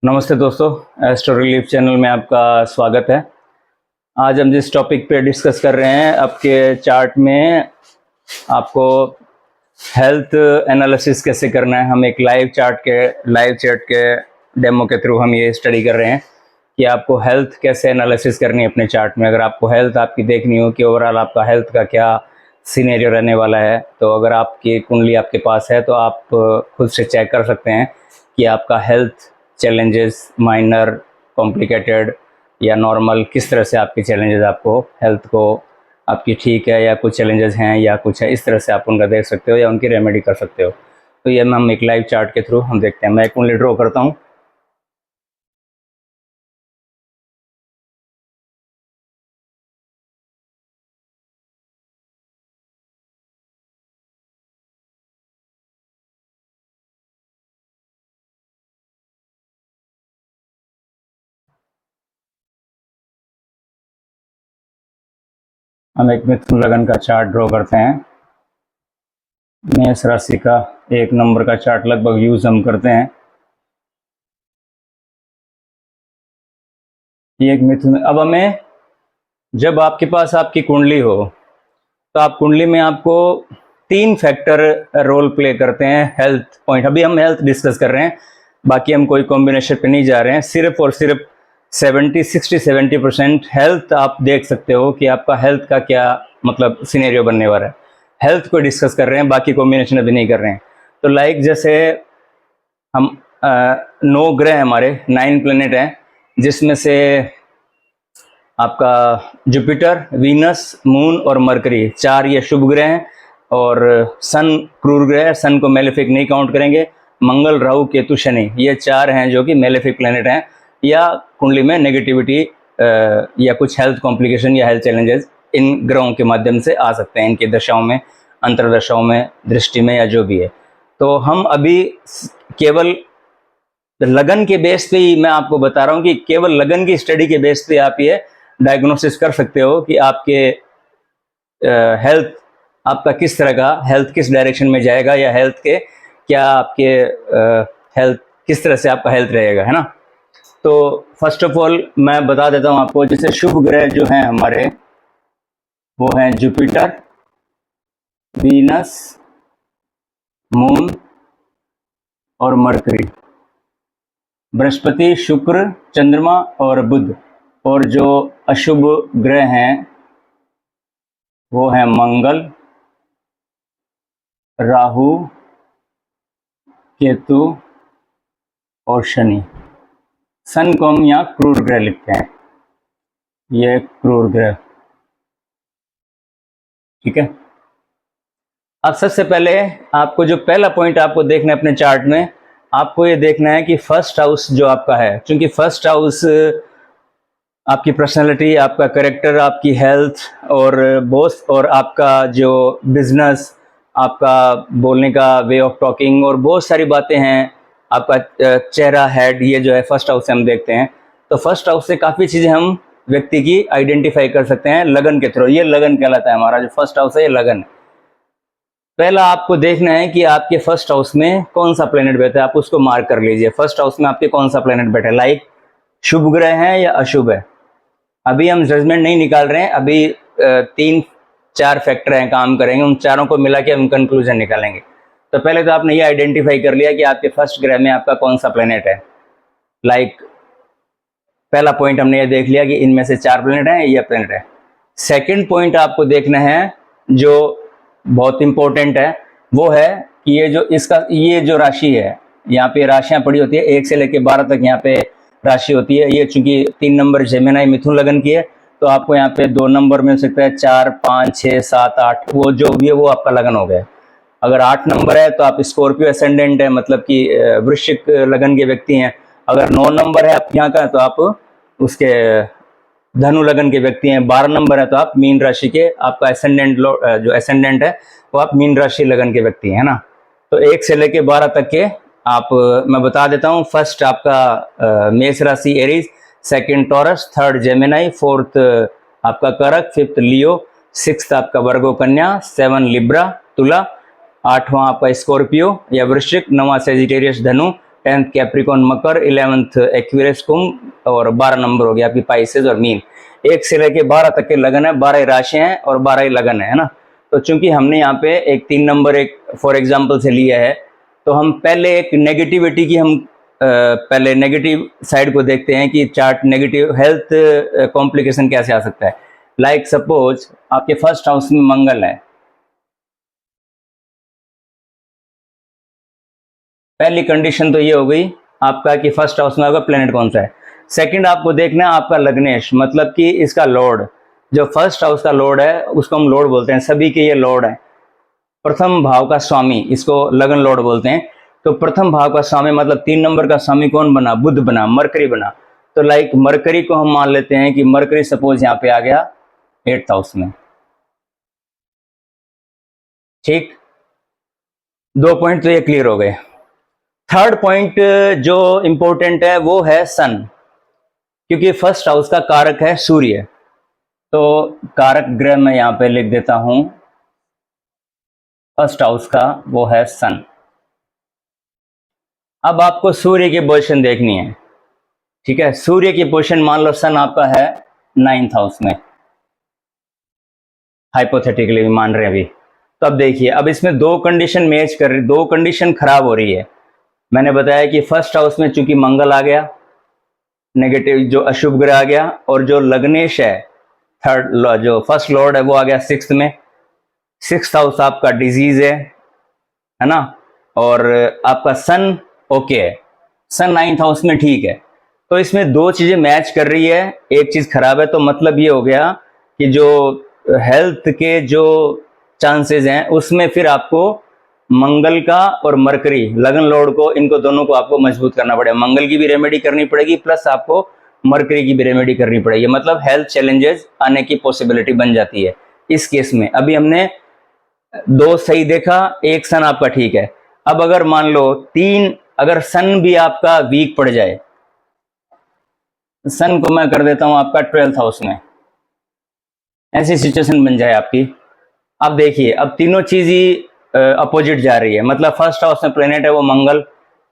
नमस्ते दोस्तों, astro relief channel में आपका स्वागत है। आज हम जिस टॉपिक पे डिस्कस कर रहे हैं, आपके चार्ट में आपको हेल्थ एनालिसिस कैसे करना है। हम एक लाइव चैट के डेमो के थ्रू हम ये स्टडी कर रहे हैं कि आपको हेल्थ कैसे एनालिसिस करनी है अपने चार्ट में। अगर आपको हेल्थ आपकी देखनी हो कि ओवरऑल आपका हेल्थ का क्या सीनेरियो रहने वाला है, तो अगर आपकी कुंडली आपके पास है तो आप खुद से चेक कर सकते हैं कि आपका हेल्थ चैलेंजेस माइनर, कॉम्प्लिकेटेड या नॉर्मल, किस तरह से आपके चैलेंजेस आपको हेल्थ को आपकी ठीक है या कुछ चैलेंजेस हैं या कुछ है, इस तरह से आप उनका देख सकते हो या उनकी रेमेडी कर सकते हो। तो ये हम एक लाइव चार्ट के थ्रू हम देखते हैं। मैं एक कुंडली ड्रॉ करता हूँ। हम एक मिथुन लगन का चार्ट ड्रॉ करते हैं। मेष राशि का 1 नंबर का चार्ट लगभग यूज हम करते हैं। ये एक मिथुन। अब हमें, जब आपके पास आपकी कुंडली हो तो आप कुंडली में आपको 3 फैक्टर रोल प्ले करते हैं हेल्थ पॉइंट। अभी हम हेल्थ डिस्कस कर रहे हैं, बाकी हम कोई कॉम्बिनेशन पे नहीं जा रहे हैं। सिर्फ और सिर्फ 70 हेल्थ आप देख सकते हो कि आपका हेल्थ का क्या मतलब सिनेरियो बनने वाला है। हेल्थ को डिस्कस कर रहे हैं, बाकी कॉम्बिनेशन अभी नहीं कर रहे हैं। तो लाइक जैसे हम 9 ग्रह हमारे 9 प्लेनेट हैं, जिसमें से आपका जुपिटर, वीनस, मून और मरकरी 4 ये शुभ ग्रह हैं, और सन क्रूर ग्रह है। सन को मेलेफिक नहीं काउंट करेंगे। मंगल, राहु, केतु, शनि ये 4 हैं जो कि मेलेफिक प्लेनेट हैं, या कुंडली में नेगेटिविटी या कुछ हेल्थ कॉम्प्लिकेशन या हेल्थ चैलेंजेस इन ग्रहों के माध्यम से आ सकते हैं, इनकी दशाओं में, अंतर्दशाओं में, दृष्टि में या जो भी है। तो हम अभी केवल लगन के बेस पे ही मैं आपको बता रहा हूँ कि केवल लगन की स्टडी के बेस पे आप ये डायग्नोसिस कर सकते हो कि आपके हेल्थ, आपका किस तरह का हेल्थ किस डायरेक्शन में जाएगा, या हेल्थ के क्या आपके हेल्थ किस तरह से आपका हेल्थ रहेगा, है ना। तो फर्स्ट ऑफ ऑल मैं बता देता हूँ आपको, जैसे शुभ ग्रह जो हैं हमारे, वो हैं जुपिटर, वीनस, मून और मरकरी, बृहस्पति, शुक्र, चंद्रमा और बुध। और जो अशुभ ग्रह हैं वो हैं मंगल, राहु, केतु और शनि। सन को हम यहाँ क्रूर ग्रह लिखते हैं, ये क्रूर ग्रह, ठीक है। अब सबसे पहले आपको जो पहला पॉइंट आपको देखना है अपने चार्ट में, आपको ये देखना है कि फर्स्ट हाउस जो आपका है, क्योंकि फर्स्ट हाउस आपकी पर्सनालिटी, आपका करेक्टर, आपकी हेल्थ और बॉस, और आपका जो बिजनेस, आपका बोलने का वे ऑफ टॉकिंग और बहुत सारी बातें हैं, आपका चेहरा, हेड, ये जो है फर्स्ट हाउस से हम देखते हैं। तो फर्स्ट हाउस से काफ़ी चीज़ें हम व्यक्ति की आइडेंटिफाई कर सकते हैं लगन के थ्रू। ये लगन कहलाता है, हमारा जो फर्स्ट हाउस है ये लगन है। पहला आपको देखना है कि आपके फर्स्ट हाउस में कौन सा प्लेनेट बैठा है, आप उसको मार्क कर लीजिए। फर्स्ट हाउस में आपके कौन सा प्लेनेट बैठा है, लाइक शुभ ग्रह है या अशुभ है। अभी हम जजमेंट नहीं निकाल रहे हैं, अभी 3-4 फैक्टर हैं, काम करेंगे, उन चारों को मिला के हम कंक्लूजन निकालेंगे। तो पहले तो आपने ये आइडेंटिफाई कर लिया कि आपके फर्स्ट ग्रह में आपका कौन सा प्लेनेट है। लाइक पहला पॉइंट हमने ये देख लिया कि इनमें से 4 प्लेनेट हैं, ये प्लेनेट है। सेकंड पॉइंट आपको देखना है जो बहुत इंपॉर्टेंट है, वो है कि ये जो राशि है, यहाँ पे राशियां पड़ी होती है 1 से लेकर 12 तक यहाँ पे राशि होती है। ये चूंकि 3 नंबर जेमिनी मिथुन लगन की है, तो आपको यहाँ पे 2 नंबर मिल सकता है, 4, 5, 6, 7, 8, वो जो भी है वो आपका लगन हो गया। अगर 8 नंबर है तो आप स्कॉर्पियो असेंडेंट है, मतलब कि वृश्चिक लगन के व्यक्ति हैं। अगर 9 नंबर है आप यहाँ का, तो आप उसके धनु लगन के व्यक्ति हैं। 12 नंबर है तो आप मीन राशि के, आपका एसेंडेंट जो एसेंडेंट है वो आप मीन राशि लगन के व्यक्ति हैं, ना। तो 1 से लेके 12 तक के आप मैं बता देता हूँ। फर्स्ट आपका मेष राशि Aries, second taurus, third Gemini, fourth आपका करक, फिफ्थ लियो, सिक्स्थ आपका वर्गो कन्या, 7 लिब्रा तुला, 8वां आपका स्कॉर्पियो या वृश्चिक, 9वां सेजिटेरियस धनु, 10th कैप्रिकॉन मकर, 11th एक्वेरियस कुंभ और 12 नंबर हो गया आपकी पाइसेस और मीन। 1 से लेके 12 तक के लगन है, 12 राशियां हैं और 12 ही लगन है ना। तो चूंकि हमने यहाँ पे एक 3 नंबर एक फॉर एग्जाम्पल से लिया है, तो हम पहले एक नेगेटिविटी की हम पहले नेगेटिव साइड को देखते हैं कि चार्ट नेगेटिव हेल्थ कॉम्प्लिकेशन कैसे आ सकता है। लाइक सपोज आपके फर्स्ट हाउस में मंगल है, पहली कंडीशन तो ये हो गई आपका कि फर्स्ट हाउस में आपका प्लेनेट कौन सा है। सेकंड आपको देखना है आपका लग्नेश, मतलब कि इसका लॉर्ड, जो फर्स्ट हाउस का लॉर्ड है उसको हम लॉर्ड बोलते हैं, सभी के ये लॉर्ड है। प्रथम भाव का स्वामी, इसको लगन लॉर्ड बोलते हैं। तो प्रथम भाव का स्वामी मतलब 3 नंबर का स्वामी कौन बना, बुध बना, मरकरी बना। तो लाइक मरकरी को हम मान लेते हैं कि मरकरी सपोज यहाँ पे आ गया 8th हाउस में। ठीक, 2 पॉइंट तो ये क्लियर हो गए। थर्ड पॉइंट जो इंपॉर्टेंट है वो है सन, क्योंकि फर्स्ट हाउस का कारक है सूर्य। तो कारक ग्रह मैं यहां पे लिख देता हूं, फर्स्ट हाउस का वो है सन। अब आपको सूर्य की पोजीशन देखनी है, ठीक है। सूर्य की पोजीशन मान लो सन आपका है 9th हाउस में, हाइपोथेटिकली मान रहे हैं अभी। तो अब देखिए, अब इसमें 2 कंडीशन मैच कर रही, 2 कंडीशन खराब हो रही है। मैंने बताया कि फर्स्ट हाउस में चूंकि मंगल आ गया, नेगेटिव जो अशुभ ग्रह आ गया, और जो लग्नेश है थर्ड जो फर्स्ट लॉर्ड है वो आ गया 6th में। 6th हाउस आपका डिजीज है ना, और आपका सन ओके है, सन 9th हाउस में ठीक है। तो इसमें 2 चीजें मैच कर रही है, एक चीज खराब है। तो मतलब ये हो गया कि जो हेल्थ के जो चांसेस हैं उसमें फिर आपको मंगल का और मरकरी लगन लॉर्ड को, इनको दोनों को आपको मजबूत करना पड़ेगा। मंगल की भी रेमेडी करनी पड़ेगी प्लस आपको मरकरी की भी रेमेडी करनी पड़ेगी, मतलब हेल्थ चैलेंजेस आने की पॉसिबिलिटी बन जाती है इस केस में। अभी हमने 2 सही देखा, 1 सन आपका ठीक है। अब अगर मान लो 3, अगर सन भी आपका वीक पड़ जाए, सन को मैं कर देता हूं आपका 12th हाउस में, ऐसी सिचुएशन बन जाए आपकी। अब देखिए, अब तीनों चीज ही अपोजिट जा रही है, मतलब फर्स्ट हाउस में प्लेनेट है वो मंगल,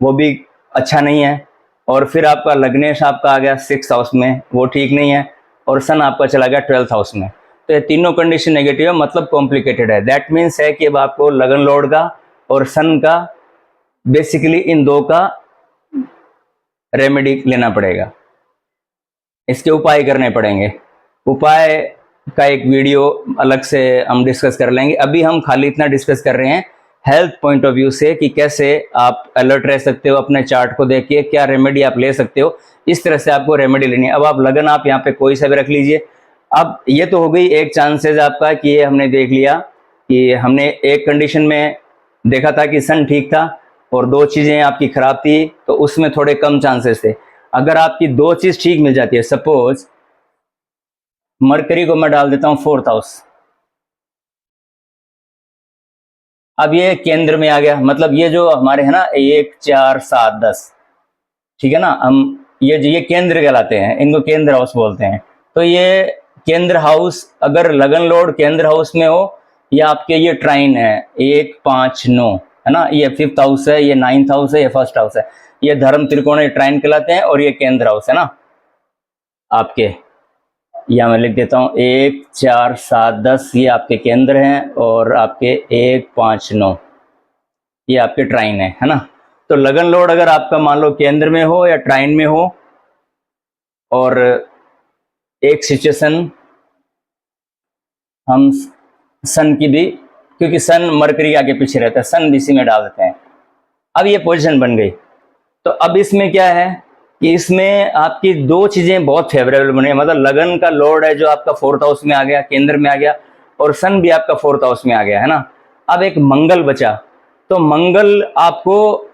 वो भी अच्छा नहीं है, और फिर आपका लग्नेश आपका आ गया 6th हाउस में, वो ठीक नहीं है, और सन आपका चला गया 12th हाउस में। तो ये तीनों कंडीशन नेगेटिव है, मतलब कॉम्प्लिकेटेड है। दैट मीन्स है कि अब आपको लगन लॉर्ड का और सन का, बेसिकली इन 2 का रेमेडी लेना पड़ेगा, इसके उपाय करने पड़ेंगे। उपाय का एक वीडियो अलग से हम डिस्कस कर लेंगे। अभी हम खाली इतना डिस्कस कर रहे हैं हेल्थ पॉइंट ऑफ व्यू से कि कैसे आप अलर्ट रह सकते हो, अपने चार्ट को देख के क्या रेमेडी आप ले सकते हो, इस तरह से आपको रेमेडी लेनी है। अब आप लगन आप यहाँ पे कोई सा भी रख लीजिए। अब ये तो हो गई एक चांसेस आपका कि ये हमने देख लिया कि हमने एक कंडीशन में देखा था कि सन ठीक था और 2 चीजें आपकी खराब थी, तो उसमें थोड़े कम चांसेस थे। अगर आपकी 2 चीज ठीक मिल जाती है, सपोज मरकरी को मैं डाल देता हूं 4th हाउस, अब ये केंद्र में आ गया, मतलब ये जो हमारे है ना 1 4 7 10, ठीक है ना, हम ये केंद्र कहलाते हैं, इनको केंद्र हाउस बोलते हैं। तो ये केंद्र हाउस अगर लगन लॉर्ड केंद्र हाउस में हो, या आपके ये ट्राइन है 1 5 9 है ना, ये 5th हाउस है, ये 9th हाउस है, ये फर्स्ट हाउस है, ये धर्म त्रिकोण ट्राइन कहलाते हैं, और ये केंद्र हाउस है ना आपके। या मैं लिख देता हूं 1 4 7 10, ये आपके केंद्र हैं, और आपके 1 5 9 ये आपके ट्राइन है ना। तो लगन लॉर्ड अगर आपका मान लो केंद्र में हो या ट्राइन में हो, और एक सिचुएशन हम सन की भी, क्योंकि सन मरकरी आगे पीछे रहता है, सन भी इसी में डाल देते हैं। अब ये पोजीशन बन गई। तो अब इसमें क्या है कि इसमें आपकी 2 चीजें बहुत फेवरेबल बनी, मतलब लगन का लॉर्ड है जो आपका 4th हाउस में आ गया, केंद्र में आ गया, और सन भी आपका 4th हाउस में आ गया है ना। अब एक मंगल बचा, तो मंगल आपको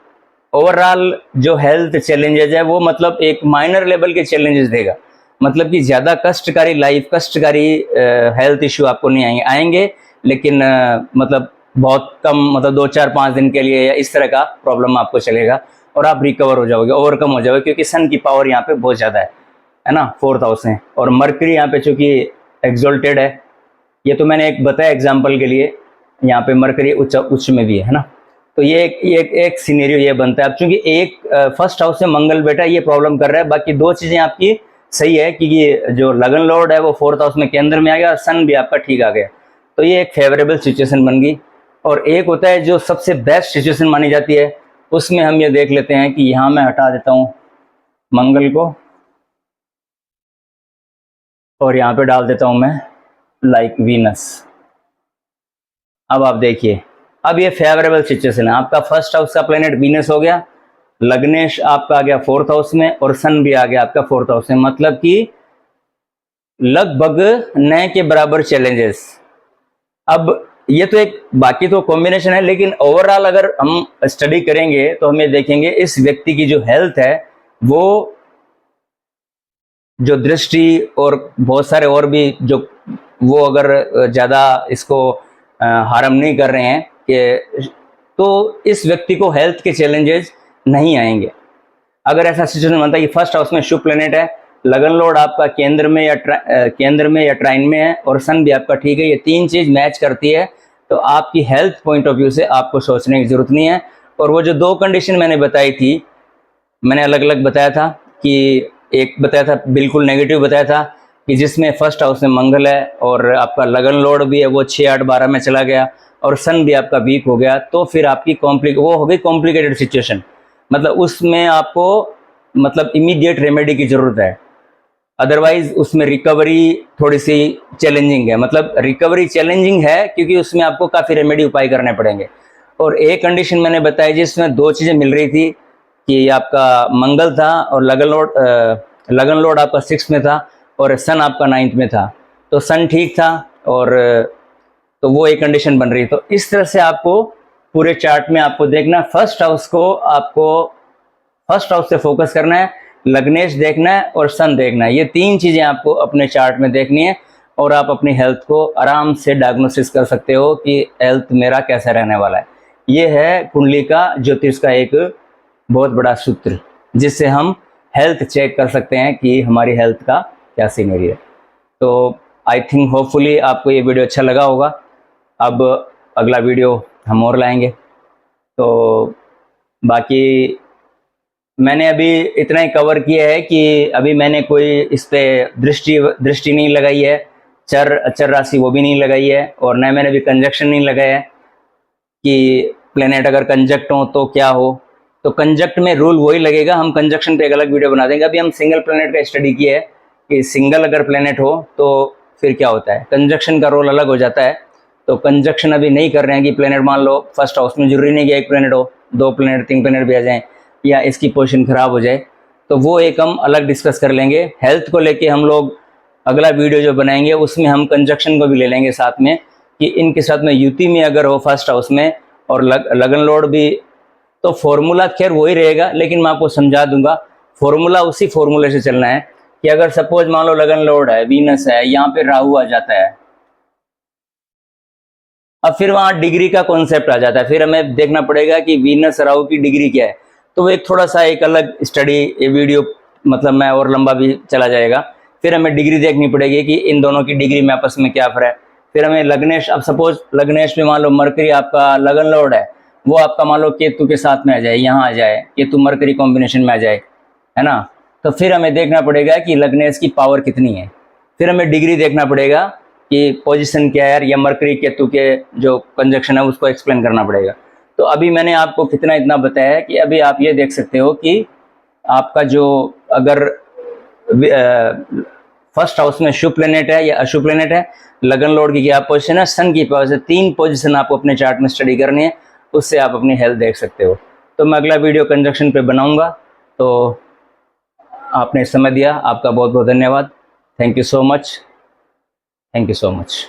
ओवरऑल जो हेल्थ चैलेंजेस है वो मतलब एक माइनर लेवल के चैलेंजेस देगा, मतलब कि ज्यादा कष्टकारी लाइफ, कष्टकारी हेल्थ इश्यू आपको नहीं आएंगे, लेकिन मतलब बहुत कम, मतलब 2 4 5 दिन के लिए या इस तरह का प्रॉब्लम आपको चलेगा, और आप रिकवर हो जाओगे, ओवरकम हो जाओगे, क्योंकि सन की पावर यहाँ पे बहुत ज्यादा है ना 4th हाउस में, और मरकरी यहाँ पे चूंकि एक्सोल्टेड है, ये तो मैंने एक बताया एग्जाम्पल के लिए, यहाँ पे मरकरी उच्च में भी है ना। तो ये एक सिनेरियो ये बनता है। अब चूंकि एक फर्स्ट हाउस से मंगल बेटा ये प्रॉब्लम कर रहा है, बाकी दो चीजें आपकी सही है कि ये जो लगन लॉर्ड है वो फोर्थ हाउस में केंद्र में आ गया और सन भी आपका ठीक आ गया, तो ये एक फेवरेबल सिचुएशन बन गई। और एक होता है जो सबसे बेस्ट सिचुएशन मानी जाती है, उसमें हम ये देख लेते हैं कि यहां मैं हटा देता हूं मंगल को और यहां पे डाल देता हूं मैं लाइक वीनस। अब आप देखिए, अब ये फेवरेबल सिचुएशन है। आपका फर्स्ट हाउस का प्लेनेट वीनस हो गया, लग्नेश आपका आ गया फोर्थ हाउस में और सन भी आ गया आपका फोर्थ हाउस में, मतलब कि लगभग न के बराबर चैलेंजेस। अब ये तो एक बाकी तो कॉम्बिनेशन है, लेकिन ओवरऑल अगर हम स्टडी करेंगे तो हमें देखेंगे इस व्यक्ति की जो हेल्थ है वो जो दृष्टि और बहुत सारे और भी जो वो अगर ज़्यादा इसको हार्म नहीं कर रहे हैं कि तो इस व्यक्ति को हेल्थ के चैलेंजेस नहीं आएंगे। अगर ऐसा सिचुएशन बनता है कि फर्स्ट हाउस में शुभ प्लेनेट है, लगन लॉर्ड आपका केंद्र में या ट्राइन में है और सन भी आपका ठीक है, ये तीन चीज मैच करती है, तो आपकी हेल्थ पॉइंट ऑफ व्यू से आपको सोचने की जरूरत नहीं है। और वो जो दो कंडीशन मैंने बताई थी, मैंने अलग अलग बताया था कि एक बताया था बिल्कुल नेगेटिव बताया था कि जिसमें फर्स्ट हाउस में मंगल है और आपका लगन लॉर्ड भी है वो 6, 8, 12 में चला गया और सन भी आपका वीक हो गया, तो फिर आपकी वो हो गई कॉम्प्लिकेटेड सिचुएशन। मतलब उसमें आपको मतलब इमीडिएट रेमेडी की जरूरत है, अदरवाइज उसमें रिकवरी थोड़ी सी चैलेंजिंग है। मतलब रिकवरी चैलेंजिंग है क्योंकि उसमें आपको काफ़ी रेमेडी उपाय करने पड़ेंगे। और एक कंडीशन मैंने बताई जिसमें दो चीज़ें मिल रही थी कि आपका मंगल था और लगन लॉर्ड आपका 6 में था और सन आपका 9th में था, तो सन ठीक था और तो वो एक कंडीशन बन रही है। तो इस तरह से आपको पूरे चार्ट में आपको देखना, फर्स्ट हाउस को आपको फर्स्ट हाउस से फोकस करना है, लग्नेश देखना है और सन देखना है। ये तीन चीजें आपको अपने चार्ट में देखनी है और आप अपनी हेल्थ को आराम से डायग्नोसिस कर सकते हो कि हेल्थ मेरा कैसा रहने वाला है। ये है कुंडली का ज्योतिष का एक बहुत बड़ा सूत्र जिससे हम हेल्थ चेक कर सकते हैं कि हमारी हेल्थ का क्या सीनरी है। तो आई थिंक होपफुली आपको ये वीडियो अच्छा लगा होगा। अब अगला वीडियो हम और लाएंगे। तो बाकी मैंने अभी इतना ही कवर किया है कि अभी मैंने कोई इस पे दृष्टि नहीं लगाई है, चर राशि वो भी नहीं लगाई है, और न मैंने अभी कंजक्शन नहीं लगाया है कि प्लेनेट अगर कंजक्ट हो तो क्या हो। तो कंजक्ट में रूल वही लगेगा, हम कंजक्शन पे एक अलग वीडियो बना देंगे। अभी हम सिंगल प्लेनेट का स्टडी किया है कि सिंगल अगर प्लेनेट हो तो फिर क्या होता है, कंजक्शन का रोल अलग हो जाता है। तो कंजक्शन अभी नहीं कर रहे हैं कि प्लेनेट मान लो फर्स्ट हाउस में, जरूरी नहीं कि एक प्लेनेट हो, 2 प्लेनेट 3 प्लेनेट भी आ जाएं या इसकी पोजीशन खराब हो जाए, तो वो एक हम अलग डिस्कस कर लेंगे। हेल्थ को लेके हम लोग अगला वीडियो जो बनाएंगे उसमें हम कंजक्शन को भी ले लेंगे साथ में कि इनके साथ में युति में अगर हो फर्स्ट हाउस में और लगन लॉर्ड भी, तो फॉर्मूला खैर वही रहेगा, लेकिन मैं आपको समझा दूंगा। फॉर्मूला उसी फॉर्मूले से चलना है कि अगर सपोज मान लो लगन लॉर्ड है, वीनस है, यहाँ पे राहु आ जाता है, अब फिर वहां डिग्री का कॉन्सेप्ट आ जाता है। फिर हमें देखना पड़ेगा कि वीनस राहु की डिग्री क्या है, तो वो एक थोड़ा सा एक अलग स्टडी वीडियो मतलब मैं और लंबा भी चला जाएगा। फिर हमें डिग्री देखनी पड़ेगी कि इन दोनों की डिग्री में आपस में क्या फर्क है। फिर हमें लग्नेश, अब सपोज लग्नेश में मान लो मरकरी आपका लगन लॉर्ड है, वो आपका मान लो केतु के साथ में आ जाए, यहाँ आ जाए, केतु मरकरी कॉम्बिनेशन में आ जाए, है ना, तो फिर हमें देखना पड़ेगा कि लग्नेश की पावर कितनी है। फिर हमें डिग्री देखना पड़ेगा कि पोजीशन क्या है, या मरकरी केतु के जो कंजक्शन है उसको एक्सप्लेन करना पड़ेगा। तो अभी मैंने आपको कितना इतना बताया है कि अभी आप ये देख सकते हो कि आपका जो अगर फर्स्ट हाउस में शुभ प्लेनेट है या अशुभ प्लेनेट है, लगन लॉर्ड की क्या पोजीशन है, सन की पोजीशन, 3 पोजीशन आपको अपने चार्ट में स्टडी करनी है, उससे आप अपनी हेल्थ देख सकते हो। तो मैं अगला वीडियो कंजक्शन पे बनाऊंगा। तो आपने समय दिया, आपका बहुत बहुत धन्यवाद। Thank you so much, thank you so much.